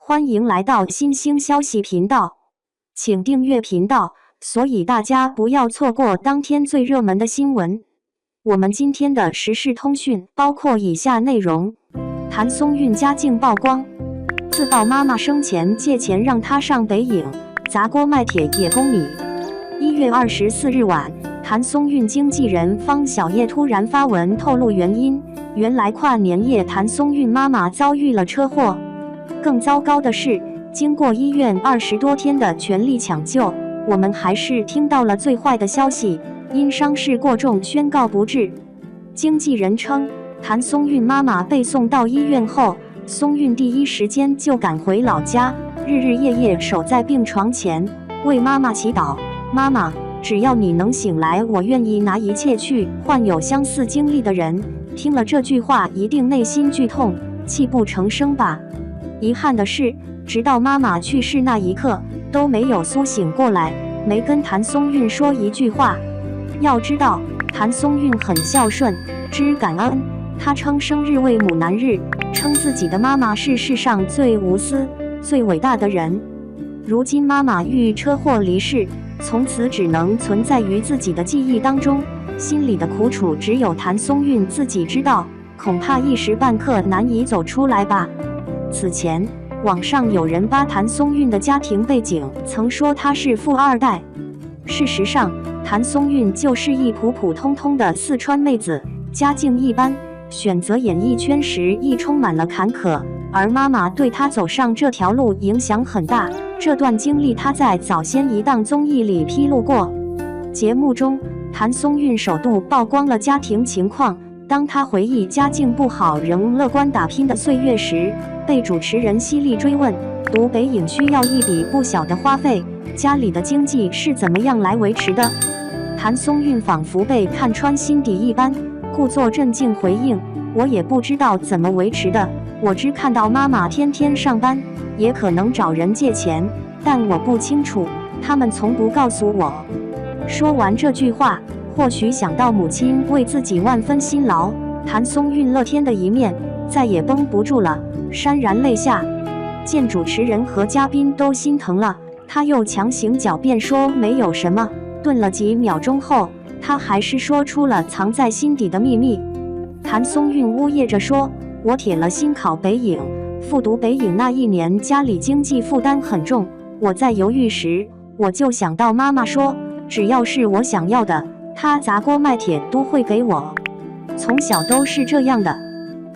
欢迎来到新兴消息频道，请订阅频道，所以大家不要错过当天最热门的新闻。我们今天的时事通讯包括以下内容：谭松韵家境曝光，自曝妈妈生前借钱让她上北影，砸锅卖铁也供你。1月24日晚，谭松韵经纪人方小叶突然发文透露原因，原来跨年夜谭松韵妈妈遭遇了车祸。更糟糕的是，经过医院20多天的全力抢救，我们还是听到了最坏的消息，因伤势过重宣告不治。经纪人称，谭松韵妈妈被送到医院后，松韵第一时间就赶回老家，日日夜夜守在病床前，为妈妈祈祷。妈妈，只要你能醒来，我愿意拿一切去换有相似经历的人。听了这句话，一定内心剧痛，泣不成声吧。遗憾的是，直到妈妈去世那一刻，都没有苏醒过来，没跟谭松韵说一句话。要知道，谭松韵很孝顺，知感恩。她称生日为母难日，称自己的妈妈是世上最无私、最伟大的人。如今妈妈遇车祸离世，从此只能存在于自己的记忆当中，心里的苦楚只有谭松韵自己知道，恐怕一时半刻难以走出来吧。此前，网上有人扒谭松韵的家庭背景，曾说她是富二代。事实上，谭松韵就是一普普通通的四川妹子，家境一般，选择演艺圈时亦充满了坎坷，而妈妈对她走上这条路影响很大。这段经历她在早先一档综艺里披露过。节目中，谭松韵首度曝光了家庭情况。当她回忆家境不好仍乐观打拼的岁月时，被主持人犀利追问，读北影需要一笔不小的花费，家里的经济是怎么样来维持的？谭松韵仿佛被看穿心底一般，故作镇静回应，我也不知道怎么维持的，我只看到妈妈天天上班，也可能找人借钱，但我不清楚，他们从不告诉我。说完这句话，或许想到母亲为自己万分辛劳，谭松韵乐天的一面再也绷不住了，潸然泪下。见主持人和嘉宾都心疼了，他又强行狡辩说没有什么。顿了几秒钟后，他还是说出了藏在心底的秘密。谭松韵呜咽着说，我铁了心考北影，复读北影那一年家里经济负担很重，我在犹豫时，我就想到妈妈说，只要是我想要的，她砸锅卖铁都会给我，从小都是这样的。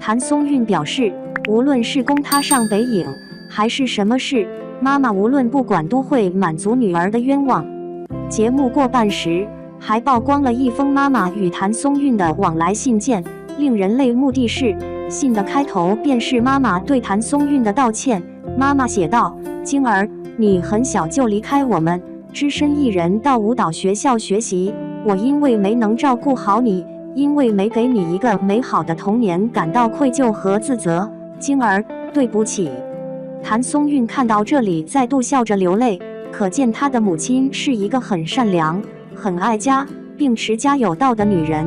谭松韵表示，无论是供她上北影，还是什么事，妈妈无论不管都会满足女儿的愿望。节目过半时，还曝光了一封妈妈与谭松韵的往来信件，令人泪目的是，信的开头便是妈妈对谭松韵的道歉。妈妈写道，晶儿，你很小就离开我们，只身一人到舞蹈学校学习，我因为没能照顾好你，因为没给你一个美好的童年感到愧疚和自责，晶儿，对不起。谭松韵看到这里再度笑着流泪，可见她的母亲是一个很善良、很爱家并持家有道的女人。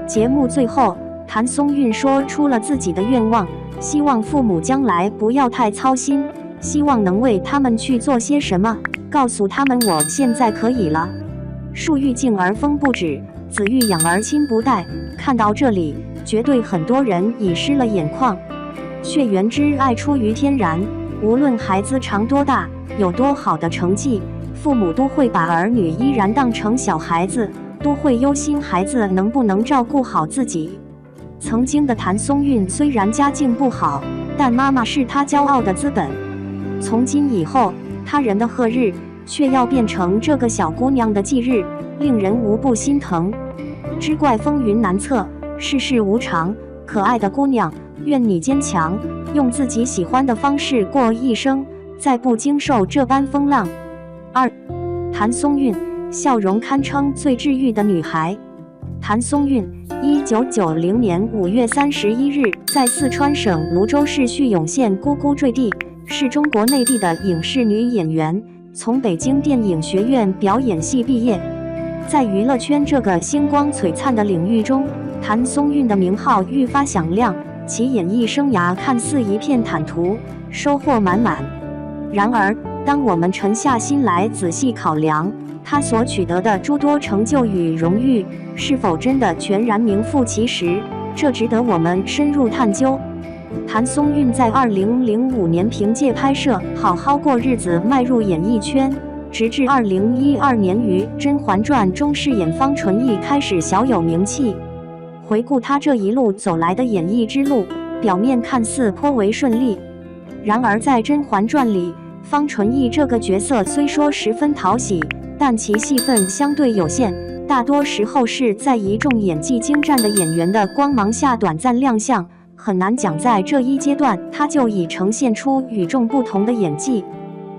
节目最后，谭松韵说出了自己的愿望，希望父母将来不要太操心，希望能为他们去做些什么，告诉他们我现在可以了。树欲静而风不止，子欲养而亲不待。看到这里，绝对很多人已湿了眼眶。血缘之爱出于天然，无论孩子长多大，有多好的成绩，父母都会把儿女依然当成小孩子，都会忧心孩子能不能照顾好自己。曾经的谭松韵虽然家境不好，但妈妈是她骄傲的资本。从今以后，他人的贺日却要变成这个小姑娘的忌日，令人无不心疼。只怪风云难测，世事无常，可爱的姑娘，愿你坚强，用自己喜欢的方式过一生，再不经受这般风浪。2. 谭松韵，笑容堪称最治愈的女孩。谭松韵，1990年5月31日在四川省泸州市叙永县咕咕坠地，是中国内地的影视女演员，从北京电影学院表演系毕业。在娱乐圈这个星光璀璨的领域中，谭松韵的名号愈发响亮，其演艺生涯看似一片坦途，收获满满。然而，当我们沉下心来仔细考量他所取得的诸多成就与荣誉，是否真的全然名副其实，这值得我们深入探究。谭松韵在2005年凭借拍摄《好好过日子》迈入演艺圈，直至2012年于《甄嬛传》中饰演方纯义开始小有名气。回顾他这一路走来的演艺之路，表面看似颇为顺利，然而在《甄嬛传》里，方纯义这个角色虽说十分讨喜，但其戏份相对有限，大多时候是在一众演技精湛的演员的光芒下短暂亮相，很难讲在这一阶段他就已呈现出与众不同的演技。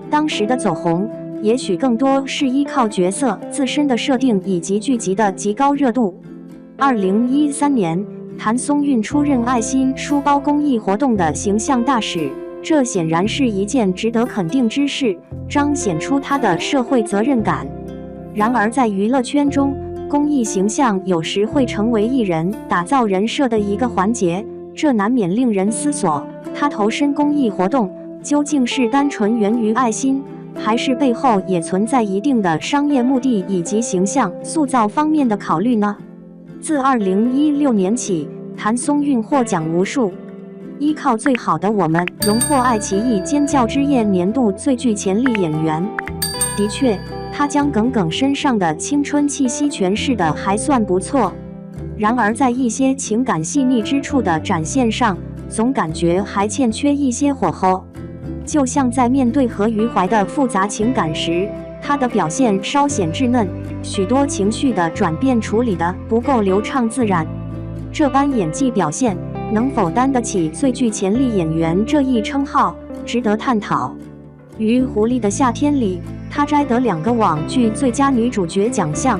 当时的走红也许更多是依靠角色自身的设定以及剧集的极高热度。2013年，谭松韵出任爱心书包公益活动的形象大使，这显然是一件值得肯定之事，彰显出她的社会责任感。然而在娱乐圈中，公益形象有时会成为艺人打造人设的一个环节，这难免令人思索，他投身公益活动究竟是单纯源于爱心，还是背后也存在一定的商业目的以及形象塑造方面的考虑呢？自2016年起，谭松韵获奖无数，依靠最好的我们荣获爱奇艺尖叫之夜年度最具潜力演员。的确，她将耿耿身上的青春气息诠释得还算不错，然而在一些情感细腻之处的展现上，总感觉还欠缺一些火候。就像在面对和余淮的复杂情感时，她的表现稍显稚嫩，许多情绪的转变处理得不够流畅自然。这般演技表现能否担得起最具潜力演员这一称号，值得探讨。于《狐狸的夏天》里，她摘得2个网剧最佳女主角奖项。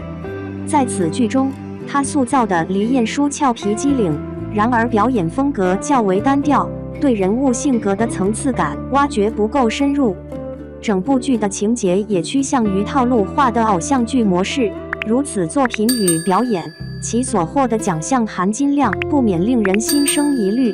在此剧中，她塑造的黎晏殊俏皮机灵，然而表演风格较为单调，对人物性格的层次感挖掘不够深入。整部剧的情节也趋向于套路化的偶像剧模式，如此作品与表演，其所获的奖项含金量不免令人心生疑虑。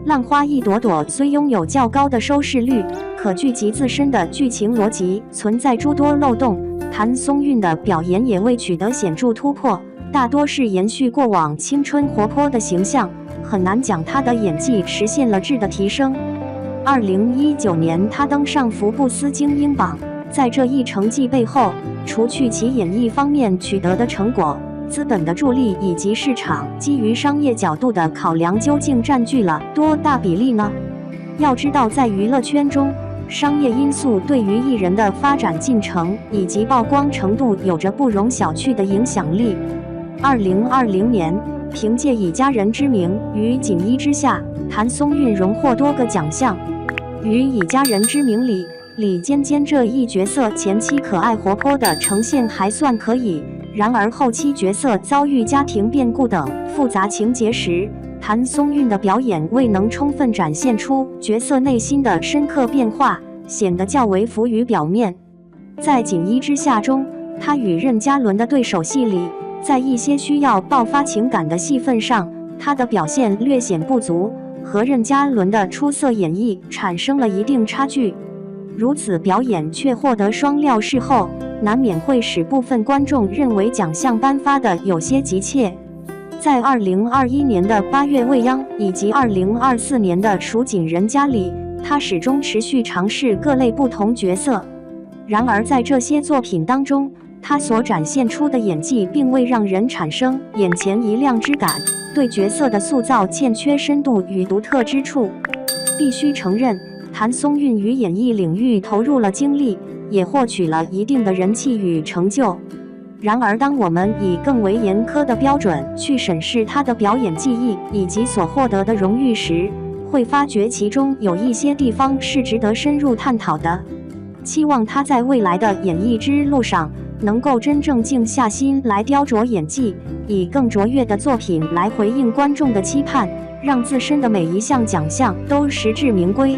浪花一朵朵虽拥有较高的收视率，可剧集自身的剧情逻辑存在诸多漏洞，谭松韵的表演也未取得显著突破，大多是延续过往青春活泼的形象，很难讲她的演技实现了质的提升。2019年，她登上福布斯精英榜，在这一成绩背后，除去其演艺方面取得的成果，资本的助力以及市场基于商业角度的考量究竟占据了多大比例呢？要知道，在娱乐圈中，商业因素对于艺人的发展进程以及曝光程度有着不容小觑的影响力。2020年，凭借以家人之名于锦衣之下，谭松韵荣获多个奖项。于以家人之名里，李尖尖这一角色前期可爱活泼的呈现还算可以，然而后期角色遭遇家庭变故等复杂情节时，谭松韵的表演未能充分展现出角色内心的深刻变化，显得较为浮于表面。在锦衣之下中，她与任嘉伦的对手戏里，在一些需要爆发情感的戏份上，她的表现略显不足，和任嘉伦的出色演绎产生了一定差距。如此表演却获得双料视后，难免会使部分观众认为奖项颁发的有些急切。在2021年的8月未央以及2024年的蜀锦人家里，他始终持续尝试各类不同角色。然而在这些作品当中，他所展现出的演技并未让人产生眼前一亮之感，对角色的塑造欠缺深度与独特之处。必须承认，谭松韵于演艺领域投入了精力，也获取了一定的人气与成就。然而当我们以更为严苛的标准去审视她的表演技艺以及所获得的荣誉时，会发觉其中有一些地方是值得深入探讨的。期望她在未来的演艺之路上能够真正静下心来雕琢演技，以更卓越的作品来回应观众的期盼，让自身的每一项奖项都实至名归。